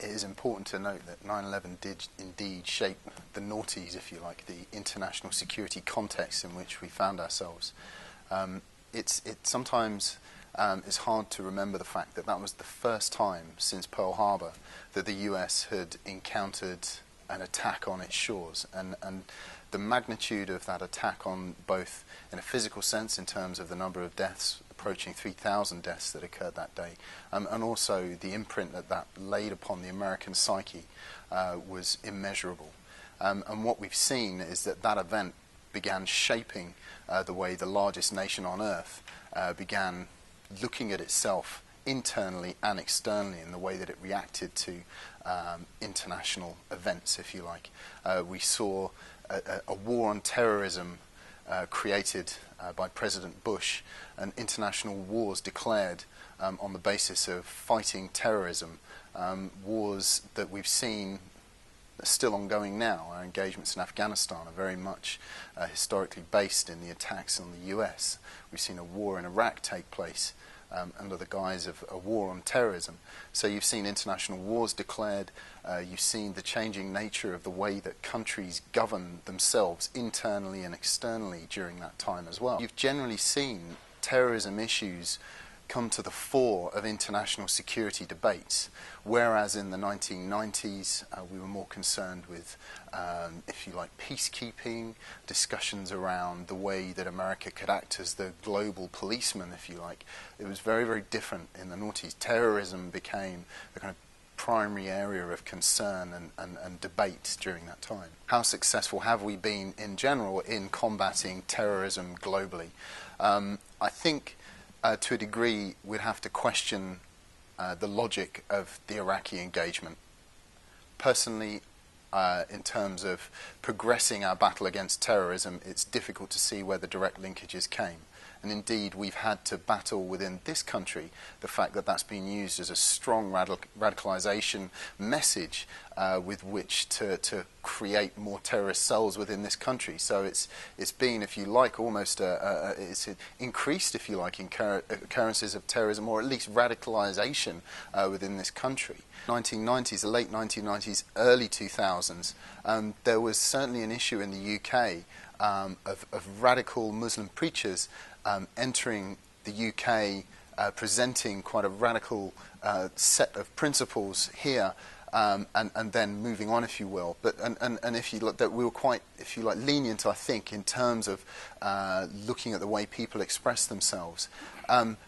it is important to note that 9/11 did indeed shape the noughties, if you like, the international security context in which we found ourselves. It sometimes is hard to remember the fact that that was the first time since Pearl Harbor that the US had encountered an attack on its shores, and the magnitude of that attack, on both in a physical sense in terms of the number of deaths, approaching 3,000 deaths that occurred that day, and also the imprint that that laid upon the American psyche, was immeasurable. And what we've seen is that that event began shaping the way the largest nation on earth began looking at itself internally and externally in the way that it reacted to international events, if you like. We saw a war on terrorism created by President Bush, and international wars declared on the basis of fighting terrorism, wars that we've seen are still ongoing now. Our engagements in Afghanistan are very much historically based in the attacks on the US. We've seen a war in Iraq take place under the guise of a war on terrorism. So you've seen international wars declared, you've seen the changing nature of the way that countries govern themselves internally and externally during that time as well. You've generally seen terrorism issues come to the fore of international security debates, whereas in the 1990s we were more concerned with, if you like, peacekeeping, discussions around the way that America could act as the global policeman, if you like. It was very, very different in the noughties. Terrorism became the kind of primary area of concern and debate during that time. How successful have we been in general in combating terrorism globally? I think to a degree we'd have to question the logic of the Iraqi engagement. Personally, in terms of progressing our battle against terrorism, it's difficult to see where the direct linkages came. And indeed, we've had to battle within this country the fact that that's been used as a strong radicalization message with which to create more terrorist cells within this country. So it's been, if you like, almost it's increased, if you like, in occurrences of terrorism, or at least radicalization within this country. 1990s, the late 1990s, early 2000s, there was certainly an issue in the UK of radical Muslim preachers entering the UK, presenting quite a radical set of principles here, and then moving on, if you will. But and if you look, that we were quite, if you like, lenient, I think, in terms of looking at the way people express themselves.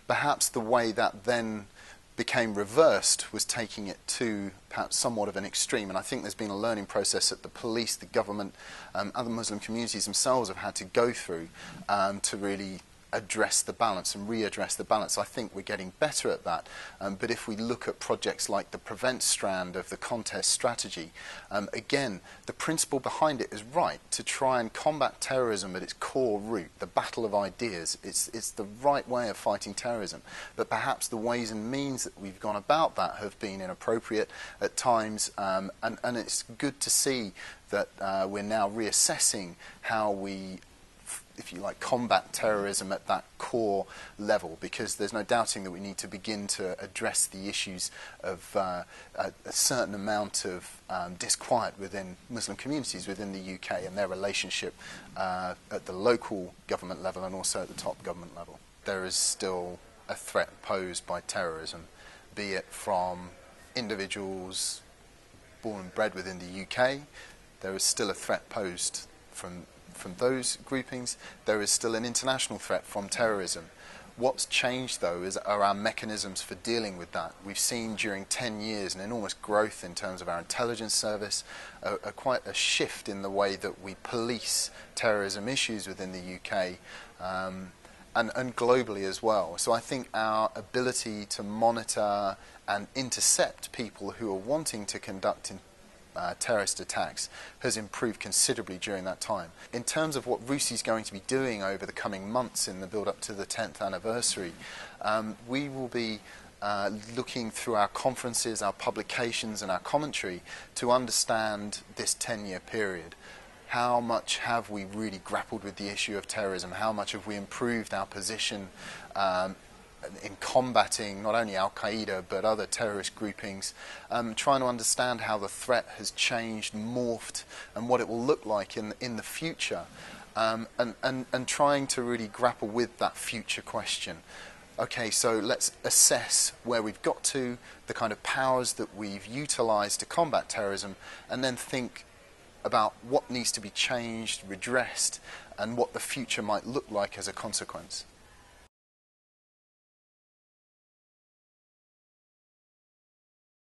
Perhaps the way that then became reversed was taking it to perhaps somewhat of an extreme, and I think there's been a learning process that the police, the government, other Muslim communities themselves have had to go through to really address the balance and readdress the balance. I think we're getting better at that, but if we look at projects like the Prevent strand of the contest strategy, again, the principle behind it is right, to try and combat terrorism at its core root, the battle of ideas. It's the right way of fighting terrorism, but perhaps the ways and means that we've gone about that have been inappropriate at times, and it's good to see that we're now reassessing how we, if you like, combat terrorism at that core level, because there's no doubting that we need to begin to address the issues of a certain amount of disquiet within Muslim communities within the UK and their relationship at the local government level and also at the top government level. There is still a threat posed by terrorism, be it from individuals born and bred within the UK. There is still a threat posed from those groupings. There is still an international threat from terrorism. What's changed, though, are our mechanisms for dealing with that. We've seen during 10 years an enormous growth in terms of our intelligence service, quite a shift in the way that we police terrorism issues within the UK, and globally as well. So I think our ability to monitor and intercept people who are wanting to conduct terrorist attacks has improved considerably during that time. In terms of what RUSI is going to be doing over the coming months in the build-up to the 10th anniversary, we will be looking through our conferences, our publications and our commentary to understand this 10-year period. How much have we really grappled with the issue of terrorism? How much have we improved our position in combating not only al-qaeda but other terrorist groupings, trying to understand how the threat has changed, morphed, and what it will look like in the future, and trying to really grapple with that future question. Okay, so let's assess where we've got to, the kind of powers that we've utilised to combat terrorism, and then think about what needs to be changed, redressed, and what the future might look like as a consequence.